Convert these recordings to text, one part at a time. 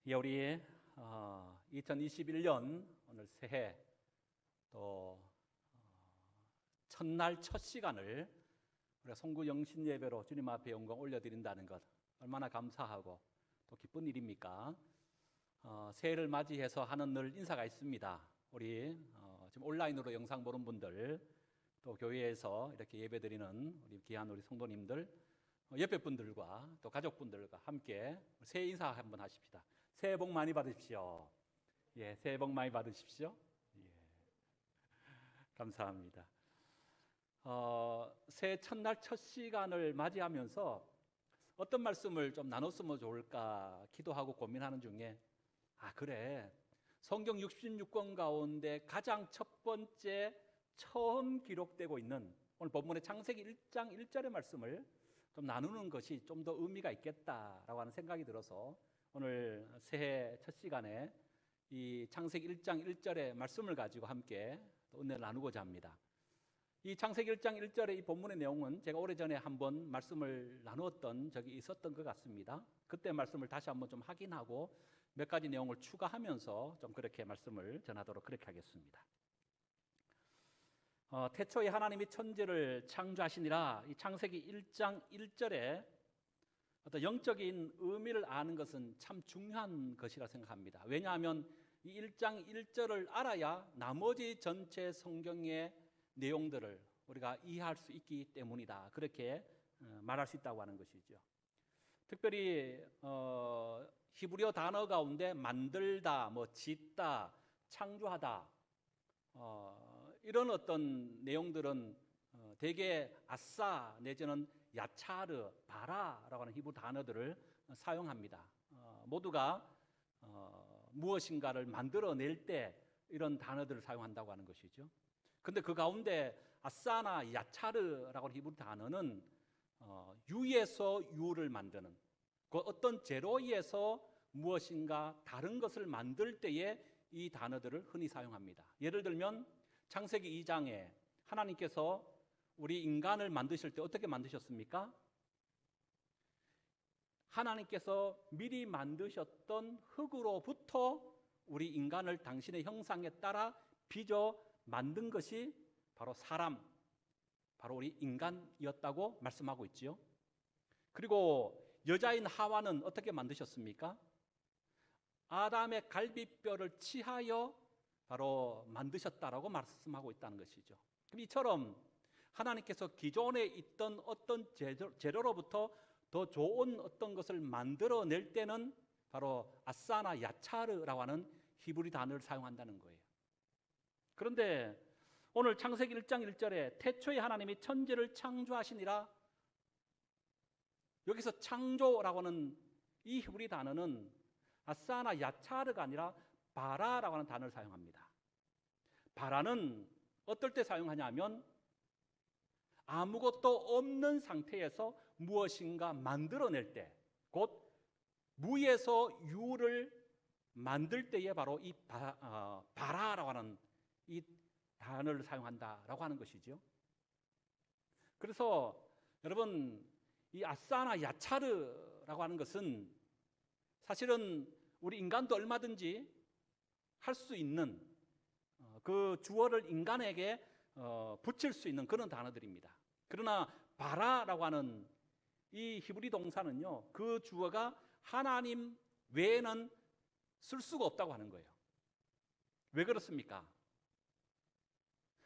예, 우리 2021년 오늘 새해 또 첫날 첫 시간을 우리가 송구 영신 예배로 주님 앞에 영광 올려드린다는 것 얼마나 감사하고 또 기쁜 일입니까? 새해를 맞이해서 하는 늘 인사가 있습니다. 우리 지금 온라인으로 영상 보는 분들, 또 교회에서 이렇게 예배드리는 우리 귀한 우리 성도님들, 옆에 분들과 또 가족분들과 함께 새해 인사 한번 하십시다. 새해 복 많이 받으십시오. 예, 새해 복 많이 받으십시오. 예, 감사합니다. 새해 첫날 첫 시간을 맞이하면서 어떤 말씀을 좀 나눴으면 좋을까 기도하고 고민하는 중에 그래, 성경 66권 가운데 가장 첫 번째 처음 기록되고 있는 오늘 본문의 창세기 1장 1절의 말씀을 좀 나누는 것이 좀 더 의미가 있겠다라고 하는 생각이 들어서 오늘 새해 첫 시간에 이 창세기 1장 1절의 말씀을 가지고 함께 은혜를 나누고자 합니다. 이 창세기 1장 1절의 이 본문의 내용은 제가 오래전에 한번 말씀을 나누었던 적이 있었던 것 같습니다. 그때 말씀을 다시 한번 좀 확인하고 몇 가지 내용을 추가하면서 좀 그렇게 말씀을 전하도록 그렇게 하겠습니다. 태초에 하나님이 천지를 창조하시니라. 이 창세기 1장 1절에 어떤 영적인 의미를 아는 것은 참 중요한 것이라 생각합니다. 왜냐하면 이 1장 1절을 알아야 나머지 전체 성경의 내용들을 우리가 이해할 수 있기 때문이다. 그렇게 말할 수 있다고 하는 것이죠. 특별히 히브리어 단어 가운데 만들다, 짓다, 창조하다 이런 어떤 내용들은 대개 아싸 내지는 야차르, 바라라고 하는 히브리 단어들을 사용합니다. 모두가 무엇인가를 만들어낼 때 이런 단어들을 사용한다고 하는 것이죠. 근데 그 가운데 아싸나 야차르라고 하는 히브리 단어는 유에서 유를 만드는 그 어떤 재료에서 무엇인가 다른 것을 만들 때에 이 단어들을 흔히 사용합니다. 예를 들면 창세기 2장에 하나님께서 우리 인간을 만드실 때 어떻게 만드셨습니까? 하나님께서 미리 만드셨던 흙으로부터 우리 인간을 당신의 형상에 따라 빚어 만든 것이 바로 사람, 바로 우리 인간이었다고 말씀하고 있지요. 그리고 여자인 하와는 어떻게 만드셨습니까? 아담의 갈비뼈를 취하여 바로 만드셨다라고 말씀하고 있다는 것이죠. 그럼 이처럼 하나님께서 기존에 있던 어떤 재료로부터 더 좋은 어떤 것을 만들어낼 때는 바로 아싸나 야차르라고 하는 히브리 단어를 사용한다는 거예요. 그런데 오늘 창세기 1장 1절에 태초에 하나님이 천지를 창조하시니라, 여기서 창조라고 하는 이 히브리 단어는 아싸나 야차르가 아니라 바라라고 하는 단어를 사용합니다. 바라는 어떨 때 사용하냐면 아무것도 없는 상태에서 무엇인가 만들어낼 때, 곧 무에서 유를 만들 때에 바로 이 바라라고 하는 이 단어를 사용한다라고 하는 것이죠. 그래서 여러분, 이 아싸나 야차르라고 하는 것은 사실은 우리 인간도 얼마든지 할 수 있는 그 주어를 인간에게 붙일 수 있는 그런 단어들입니다. 그러나 바라라고 하는 이 히브리 동사는요, 그 주어가 하나님 외에는 쓸 수가 없다고 하는 거예요. 왜 그렇습니까?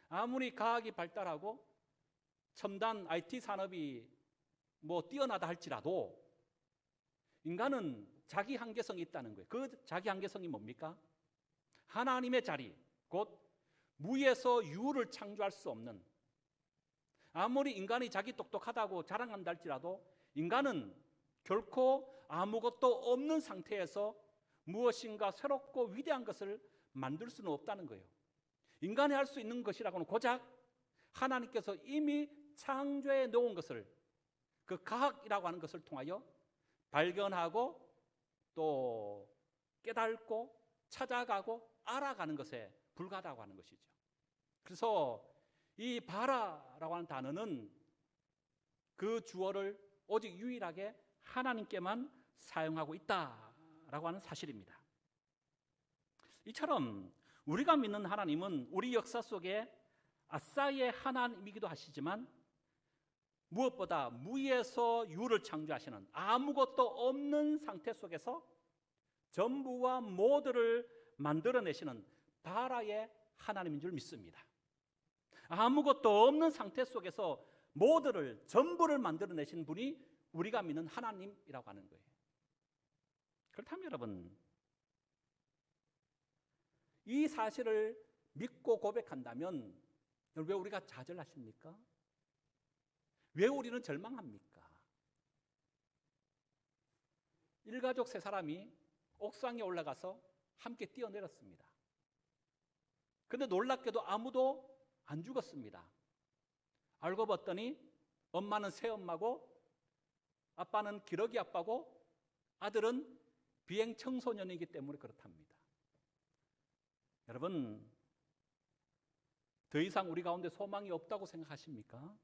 아무리 과학이 발달하고 첨단 IT 산업이 뛰어나다 할지라도 인간은 자기 한계성이 있다는 거예요. 그 자기 한계성이 뭡니까? 하나님의 자리, 곧 무에서 유를 창조할 수 없는, 아무리 인간이 자기 똑똑하다고 자랑한다 할지라도 인간은 결코 아무것도 없는 상태에서 무엇인가 새롭고 위대한 것을 만들 수는 없다는 거예요. 인간이 할 수 있는 것이라고는 고작 하나님께서 이미 창조해 놓은 것을, 그 과학이라고 하는 것을 통하여 발견하고 또 깨닫고 찾아가고 알아가는 것에 불과하다고 하는 것이죠. 그래서 이 바라라고 하는 단어는 그 주어를 오직 유일하게 하나님께만 사용하고 있다 하나님이다라고 하는 사실입니다. 이처럼 우리가 믿는 하나님은 우리 역사 속에 아싸의 하나님이기도 하시지만 무엇보다 무에서 유를 창조하시는 아무것도 없는 상태 속에서 전부와 모두를 만들어내시는 바라의 하나님인 줄 믿습니다. 아무것도 없는 상태 속에서 모두를 전부를 만들어내신 분이 우리가 믿는 하나님이라고 하는 거예요. 그렇다면 여러분, 이 사실을 믿고 고백한다면 왜 우리가 좌절하십니까? 왜 우리는 절망합니까? 일가족 세 사람이 옥상에 올라가서 함께 뛰어내렸습니다. 그런데 놀랍게도 아무도 안 죽었습니다. 알고 봤더니 엄마는 새엄마고 아빠는 기러기 아빠고 아들은 비행 청소년이기 때문에 그렇답니다. 여러분, 더 이상 우리 가운데 소망이 없다고 생각하십니까?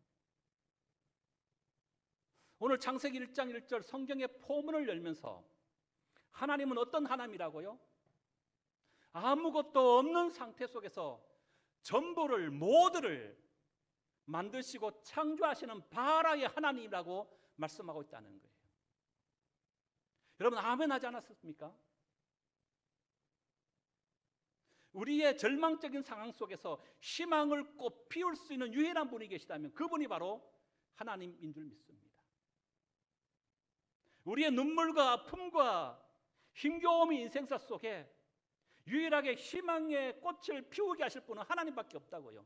오늘 창세기 1장 1절 성경의 포문을 열면서 하나님은 어떤 하나님이라고요? 아무것도 없는 상태 속에서 전부를 모두를 만드시고 창조하시는 바라의 하나님이라고 말씀하고 있다는 거예요. 여러분, 아멘 하지 않았습니까? 우리의 절망적인 상황 속에서 희망을 꽃 피울 수 있는 유일한 분이 계시다면 그분이 바로 하나님인 줄 믿습니다. 우리의 눈물과 아픔과 힘겨움의 인생사 속에 유일하게 희망의 꽃을 피우게 하실 분은 하나님밖에 없다고요.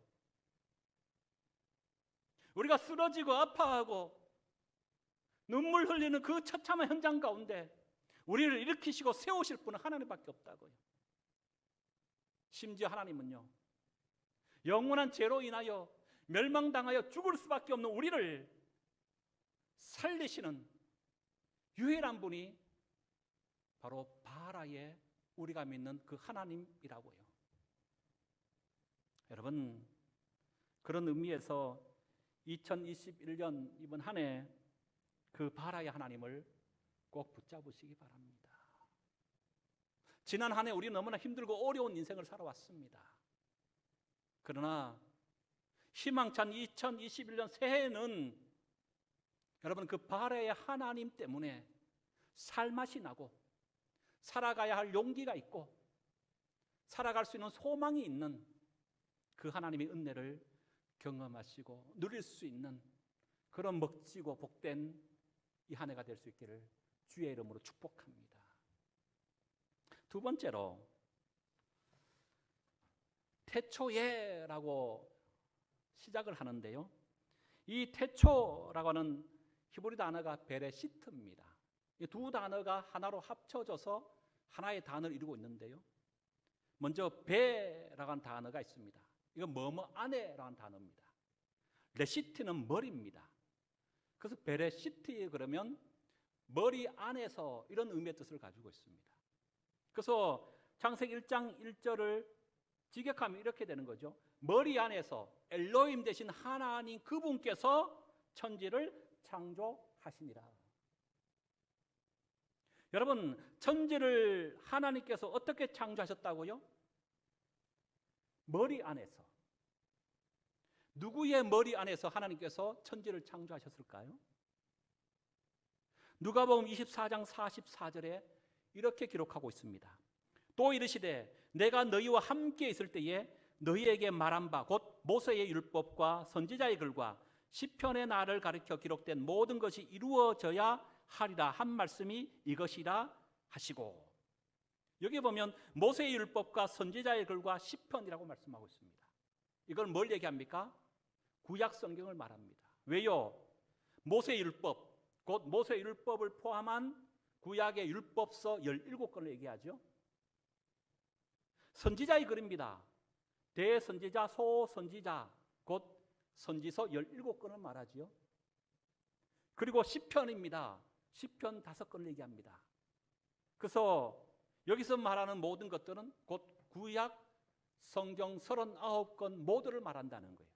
우리가 쓰러지고 아파하고 눈물 흘리는 그 처참한 현장 가운데 우리를 일으키시고 세우실 분은 하나님밖에 없다고요. 심지어 하나님은요, 영원한 죄로 인하여 멸망당하여 죽을 수밖에 없는 우리를 살리시는 유일한 분이 바로 바라의 우리가 믿는 그 하나님이라고요. 여러분, 그런 의미에서 2021년 이번 한 해 그 바라의 하나님을 꼭 붙잡으시기 바랍니다. 지난 한 해 우리 너무나 힘들고 어려운 인생을 살아왔습니다. 그러나 희망찬 2021년 새해에는 여러분, 그 바라의 하나님 때문에 살맛이 나고 살아가야 할 용기가 있고 살아갈 수 있는 소망이 있는 그 하나님의 은혜를 경험하시고 누릴 수 있는 그런 멋지고 복된 이 한 해가 될 수 있기를 주의 이름으로 축복합니다. 두 번째로 태초에라고 시작을 하는데요, 이 태초라고 하는 히브리 단어가 베레시트입니다. 이 두 단어가 하나로 합쳐져서 하나의 단어를 이루고 있는데요, 먼저 베라고 하는 단어가 있습니다. 이건 뭐뭐 안에라고 하는 단어입니다. 레시트는 머리입니다. 그래서 베레시트 그러면 머리 안에서 이런 의미의 뜻을 가지고 있습니다. 그래서 창세기 1장 1절을 직역하면 이렇게 되는 거죠. 머리 안에서 엘로힘 되신 하나님 그분께서 천지를 창조하시니라. 여러분, 천지를 하나님께서 어떻게 창조하셨다고요? 머리 안에서. 누구의 머리 안에서 하나님께서 천지를 창조하셨을까요? 누가복음 24장 44절에 이렇게 기록하고 있습니다. 또 이르시되 내가 너희와 함께 있을 때에 너희에게 말한 바 곧 모세의 율법과 선지자의 글과 시편의 나를 가리켜 기록된 모든 것이 이루어져야 하리라 한 말씀이 이것이라 하시고, 여기 보면 모세의 율법과 선지자의 글과 시편이라고 말씀하고 있습니다. 이걸 뭘 얘기합니까? 구약 성경을 말합니다. 왜요? 모세의 율법, 곧 모세의 율법을 포함한 구약의 율법서 17권을 얘기하죠. 선지자의 글입니다. 대선지자, 소선지자, 곧 선지서 17권을 말하지요. 그리고 시편입니다. 시편 5권을 얘기합니다. 그래서 여기서 말하는 모든 것들은 곧 구약 성경 39권 모두를 말한다는 거예요.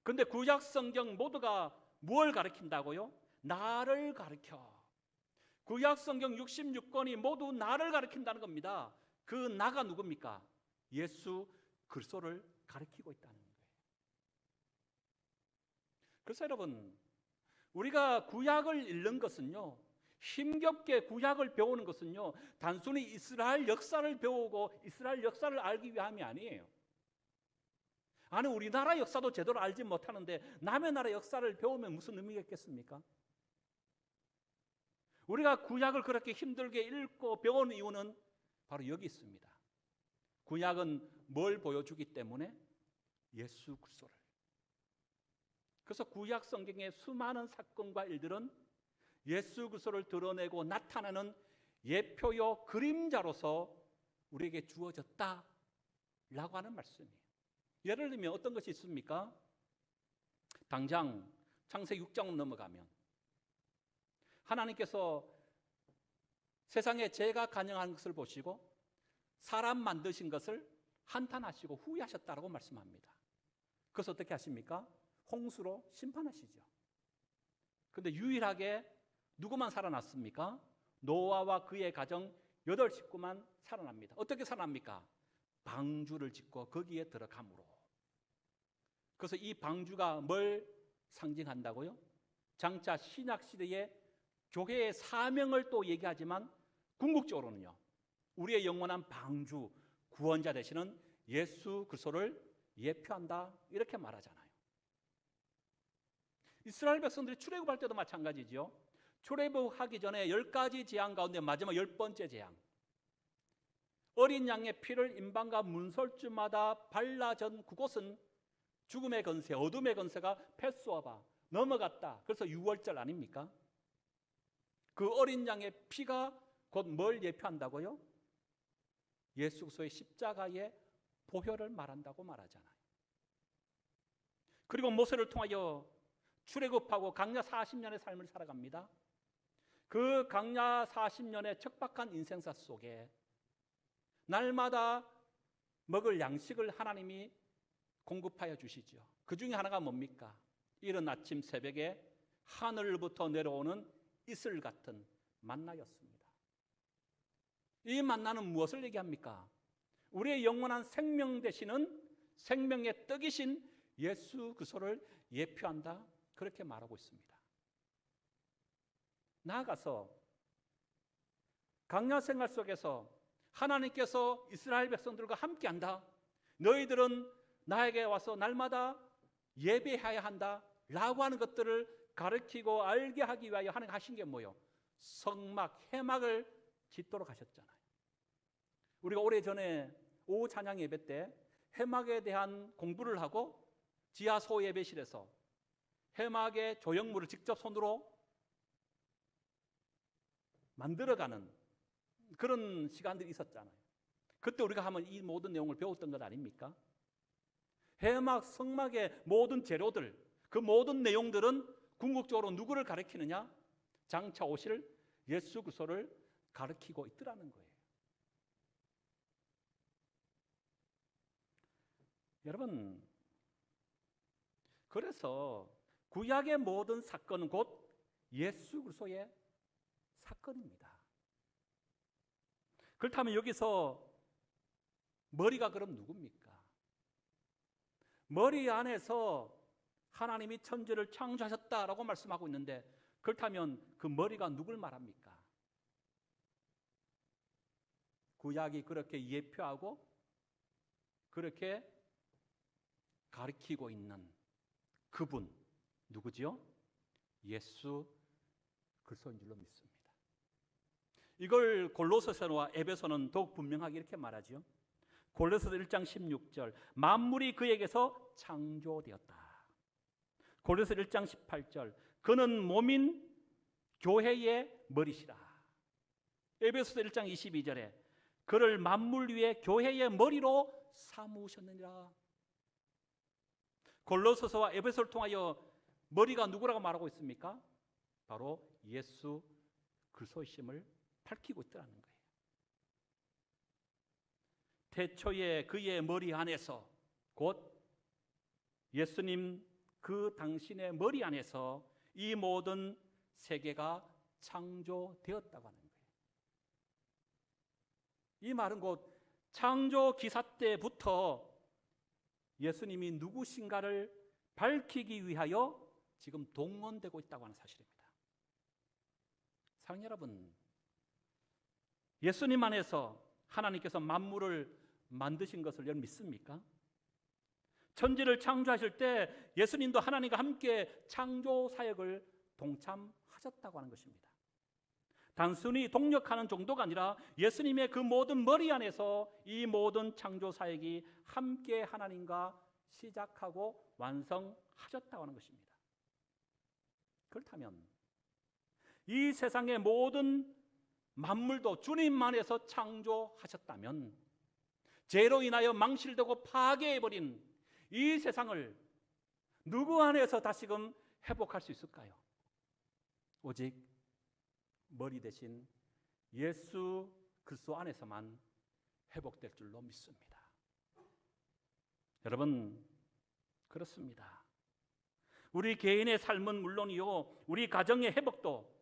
그런데 구약 성경 모두가 무엇을 가리킨다고요? 나를 가리켜. 구약 성경 66권이 모두 나를 가리킨다는 겁니다. 그 나가 누굽니까? 예수 그리스도를 가리키고 있다는 거예요. 그래서 여러분, 우리가 구약을 읽는 것은요, 힘겹게 구약을 배우는 것은요, 단순히 이스라엘 역사를 배우고 이스라엘 역사를 알기 위함이 아니에요. 아니, 우리나라 역사도 제대로 알지 못하는데 남의 나라 역사를 배우면 무슨 의미가 있겠습니까? 우리가 구약을 그렇게 힘들게 읽고 배우는 이유는 바로 여기 있습니다. 구약은 뭘 보여주기 때문에? 예수 그리스도를. 그래서 구약 성경의 수많은 사건과 일들은 예수 그리스도를 드러내고 나타나는 예표요 그림자로서 우리에게 주어졌다라고 하는 말씀이에요. 예를 들면 어떤 것이 있습니까? 당장 창세기 6장으로 넘어가면 하나님께서 세상에 죄가 간영한 것을 보시고 사람 만드신 것을 한탄하시고 후회하셨다라고 말씀합니다. 그래서 어떻게 하십니까? 홍수로 심판하시죠. 그런데 유일하게 누구만 살아났습니까? 노아와 그의 가정 8식구만 살아납니다. 어떻게 살아납니까? 방주를 짓고 거기에 들어감으로. 그래서 이 방주가 뭘 상징한다고요? 장차 신약시대의 교회의 사명을 또 얘기하지만 궁극적으로는요, 우리의 영원한 방주, 구원자 되시는 예수 그리스도를 예표한다, 이렇게 말하잖아요. 이스라엘 백성들이 출애굽할 때도 마찬가지죠. 출애굽하기 전에 10가지 재앙 가운데 마지막 10번째 재앙, 어린 양의 피를 임방과 문설주마다 발라전 그곳은 죽음의 건세, 어둠의 건세가 패스와바 넘어갔다. 그래서 6월절 아닙니까? 그 어린 양의 피가 곧 뭘 예표한다고요? 예수 그리스도의 십자가의 보혈을 말한다고 말하잖아요. 그리고 모세를 통하여 출애굽하고 광야 40년의 삶을 살아갑니다. 그 광야 40년의 척박한 인생사 속에 날마다 먹을 양식을 하나님이 공급하여 주시죠. 그 중에 하나가 뭡니까? 이른 아침 새벽에 하늘부터 내려오는 이슬 같은 만나였습니다. 이 만나는 무엇을 얘기합니까? 우리의 영원한 생명 되시는 생명의 떡이신 예수 그리스도를 예표한다, 그렇게 말하고 있습니다. 나아가서 광야 생활 속에서 하나님께서 이스라엘 백성들과 함께한다, 너희들은 나에게 와서 날마다 예배해야 한다 라고 하는 것들을 가르치고 알게 하기 위하여 하나님 하신 게 뭐예요? 성막, 해막을 짓도록 하셨잖아요. 우리가 오래전에 오후 찬양 예배 때 해막에 대한 공부를 하고 지하 소 예배실에서 해막의 조형물을 직접 손으로 만들어가는 그런 시간들이 있었잖아요. 그때 우리가 한번 이 모든 내용을 배웠던 것 아닙니까? 해막, 성막의 모든 재료들, 그 모든 내용들은 궁극적으로 누구를 가리키느냐? 장차 오실 예수 그리스도를 가리키고 있더라는 거예요. 여러분, 그래서 구약의 모든 사건은 곧 예수 그리스도의 사건입니다. 그렇다면 여기서 머리가 그럼 누굽니까? 머리 안에서 하나님이 천지를 창조하셨다라고 말씀하고 있는데, 그렇다면 그 머리가 누굴 말합니까? 구약이 그렇게 예표하고 그렇게 가리키고 있는 그분 누구지요? 예수 그리스도인 줄로 믿습니다. 이걸 골로새서와 에베소는 더욱 분명하게 이렇게 말하죠. 골로새서 1장 16절, 만물이 그에게서 창조되었다. 골로새 1장 18절, 그는 몸인 교회의 머리시라. 에베소서 1장 22절에 그를 만물 위에 교회의 머리로 삼으셨느니라. 골로새서와 에베소를 통하여 머리가 누구라고 말하고 있습니까? 바로 예수 그리스도이심을 밝히고 있다는 거예요. 태초에 그의 머리 안에서, 곧 예수님 그 당신의 머리 안에서 이 모든 세계가 창조되었다고 하는 거예요. 이 말은 곧 창조 기사 때부터 예수님이 누구신가를 밝히기 위하여 지금 동원되고 있다고 하는 사실입니다. 사랑하는 여러분, 예수님 안에서 하나님께서 만물을 만드신 것을 여러분 믿습니까? 천지를 창조하실 때 예수님도 하나님과 함께 창조 사역을 동참하셨다고 하는 것입니다. 단순히 동력하는 정도가 아니라 예수님의 그 모든 머리 안에서 이 모든 창조 사역이 함께 하나님과 시작하고 완성하셨다고 하는 것입니다. 그렇다면 이 세상의 모든 만물도 주님만에서 창조하셨다면 죄로 인하여 망실되고 파괴해버린 이 세상을 누구 안에서 다시금 회복할 수 있을까요? 오직 머리 대신 예수 그리스도 안에서만 회복될 줄로 믿습니다. 여러분, 그렇습니다. 우리 개인의 삶은 물론이요, 우리 가정의 회복도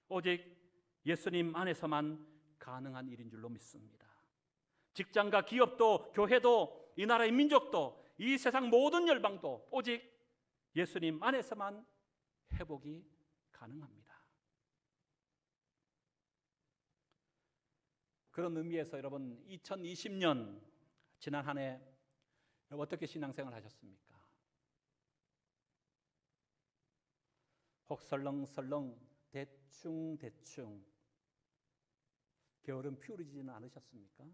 오직 예수님 안에서만 가능한 일인 줄로 믿습니다. 직장과 기업도, 교회도, 이 나라의 민족도, 이 세상 모든 열방도 오직 예수님 안에서만 회복이 가능합니다. 그런 의미에서 여러분, 2020년 지난 한 해 어떻게 신앙생활 하셨습니까? 혹 설렁설렁 대충 게으름 피우리지는 않으셨습니까?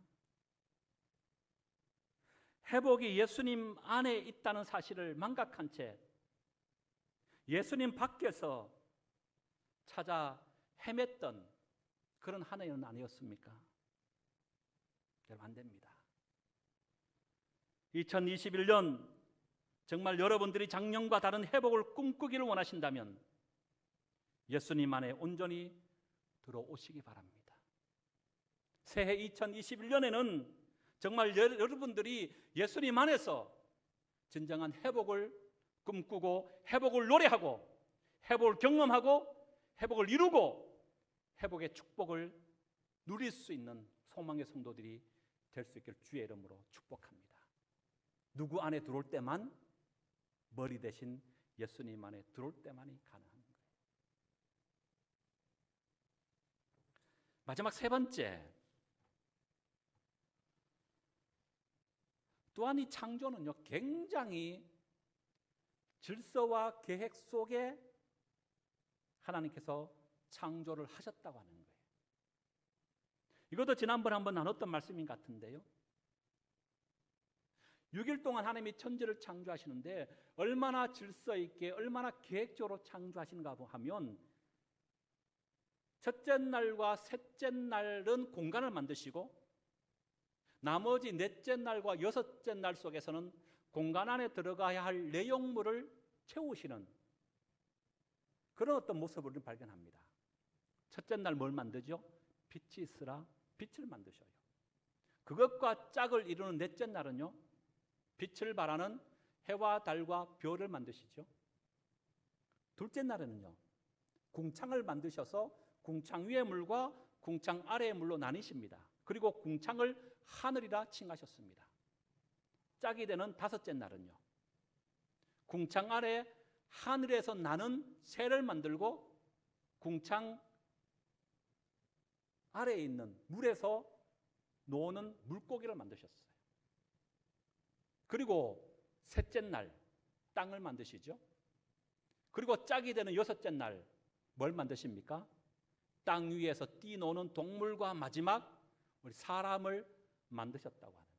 회복이 예수님 안에 있다는 사실을 망각한 채 예수님 밖에서 찾아 헤맸던 그런 한 해는 아니었습니까? 여러분, 안 됩니다. 2021년 정말 여러분들이 작년과 다른 회복을 꿈꾸기를 원하신다면 예수님 안에 온전히 들어오시기 바랍니다. 새해 2021년에는 정말 여러분들이 예수님 안에서 진정한 회복을 꿈꾸고 회복을 노래하고 회복을 경험하고 회복을 이루고 회복의 축복을 누릴 수 있는 소망의 성도들이 될 수 있기를 주의 이름으로 축복합니다. 누구 안에 들어올 때만, 머리 대신 예수님 안에 들어올 때만이 가능한 거예요. 마지막 세 번째, 또한 이 창조는요, 굉장히 질서와 계획 속에 하나님께서 창조를 하셨다고 하는 거예요. 이것도 지난번에 한번 나눴던 말씀인 것 같은데요, 6일 동안 하나님이 천지를 창조하시는데 얼마나 질서 있게, 얼마나 계획적으로 창조하시는가 하면 첫째 날과 셋째 날은 공간을 만드시고 나머지 넷째 날과 여섯째 날 속에서는 공간 안에 들어가야 할 내용물을 채우시는 그런 어떤 모습을 발견합니다. 첫째 날 뭘 만들죠? 빛이 있으라 빛을 만드셔요. 그것과 짝을 이루는 넷째 날은요, 빛을 발하는 해와 달과 별을 만드시죠. 둘째 날에는요, 궁창을 만드셔서 궁창 위의 물과 궁창 아래의 물로 나뉘십니다. 그리고 궁창을 하늘이라 칭하셨습니다. 짝이 되는 다섯째 날은요, 궁창 아래 하늘에서 나는 새를 만들고 궁창 아래에 있는 물에서 노는 물고기를 만드셨어요. 그리고 셋째 날 땅을 만드시죠. 그리고 짝이 되는 여섯째 날 뭘 만드십니까? 땅 위에서 뛰노는 동물과 마지막 우리 사람을 만드셨다고 하는 거예요.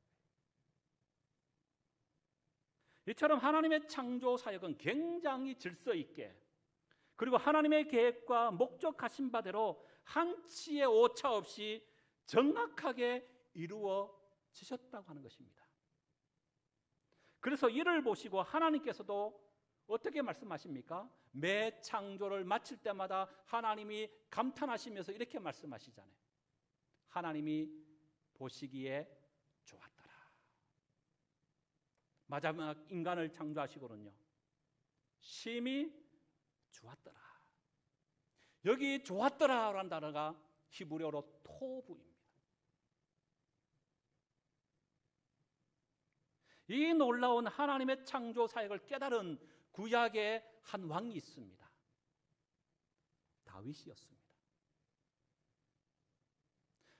이처럼 하나님의 창조 사역은 굉장히 질서 있게, 그리고 하나님의 계획과 목적하신 바대로 한치의 오차 없이 정확하게 이루어지셨다고 하는 것입니다. 그래서 이를 보시고 하나님께서도 어떻게 말씀하십니까? 매 창조를 마칠 때마다 하나님이 감탄하시면서 이렇게 말씀하시잖아요. 하나님이 보시기에 좋았더라. 마지막 인간을 창조하시고는요, 심히 좋았더라. 여기 좋았더라라는 단어가 히브리어로 토부입니다. 이 놀라운 하나님의 창조 사역을 깨달은 구약의 한 왕이 있습니다. 다윗이었습니다.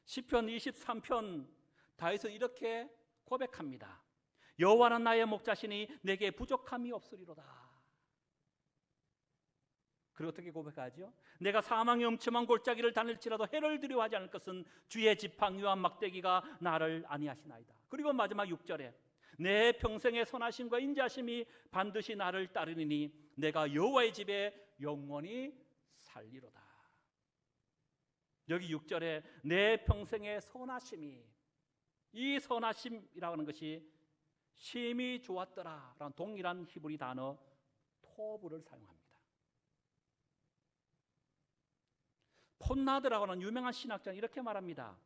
시편 23편 다윗은 이렇게 고백합니다. 여호와는 나의 목자시니 내게 부족함이 없으리로다. 그리고 어떻게 고백하죠? 내가 사망의 음침한 골짜기를 다닐지라도 해를 두려워하지 않을 것은 주의 지팡이와 막대기가 나를 안위하시나이다. 그리고 마지막 6절에 내 평생의 선하심과 인자심이 반드시 나를 따르리니 내가 여호와의 집에 영원히 살리로다. 여기 6절에 내 평생의 선하심이, 이 선하심이라고 하는 것이 심히 좋았더라 라는 동일한 히브리 단어 토부를 사용합니다. 폰나드라고 하는 유명한 신학자는 이렇게 말합니다.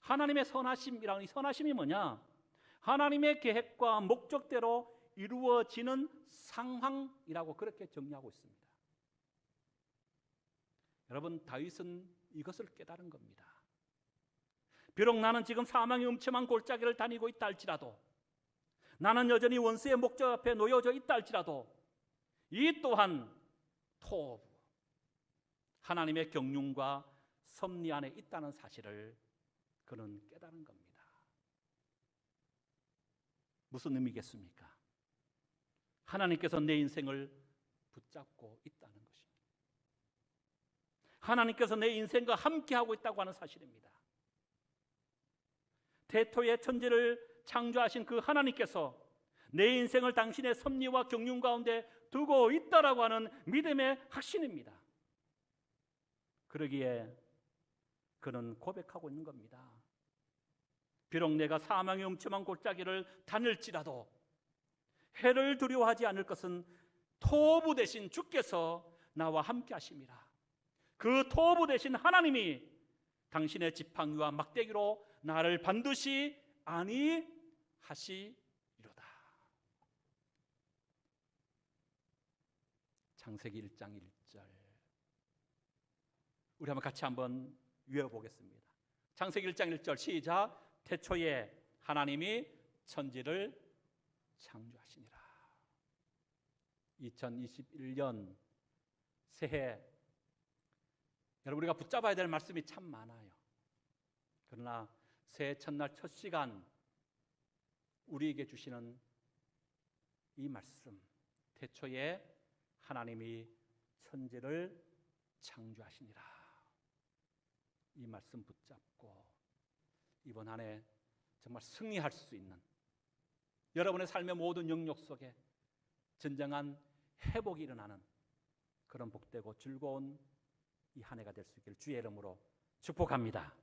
하나님의 선하심이라는 이 선하심이 뭐냐? 하나님의 계획과 목적대로 이루어지는 상황이라고 그렇게 정리하고 있습니다. 여러분, 다윗은 이것을 깨달은 겁니다. 비록 나는 지금 사망의 음침한 골짜기를 다니고 있다 할지라도, 나는 여전히 원수의 목적 앞에 놓여져 있다 할지라도, 이 또한 토부, 하나님의 경륜과 섭리 안에 있다는 사실을 그는 깨달은 겁니다. 무슨 의미겠습니까? 하나님께서 내 인생을 붙잡고 있다는 것입니다. 하나님께서 내 인생과 함께하고 있다고 하는 사실입니다. 태초의 천지를 창조하신 그 하나님께서 내 인생을 당신의 섭리와 경륜 가운데 두고 있다라고 하는 믿음의 확신입니다. 그러기에 그는 고백하고 있는 겁니다. 비록 내가 사망의 음침한 골짜기를 다닐지라도 해를 두려워하지 않을 것은 토부 되신 주께서 나와 함께 하심이라. 그 토부 되신 하나님이 당신의 지팡이와 막대기로 나를 반드시 안위하시리로다. 창세기 1장 1절 우리 한번 같이 한번 외워보겠습니다. 창세기 1장 1절 시작. 태초에 하나님이 천지를 창조하시니라. 2021년 새해, 여러분 우리가 붙잡아야 될 말씀이 참 많아요. 그러나 새해 첫날 첫 시간 우리에게 주시는 이 말씀, 태초에 하나님이 천지를 창조하시니라, 이 말씀 붙잡고 이번 한 해 정말 승리할 수 있는, 여러분의 삶의 모든 영역 속에 진정한 회복이 일어나는 그런 복되고 즐거운 이 한 해가 될 수 있기를 주의 이름으로 축복합니다.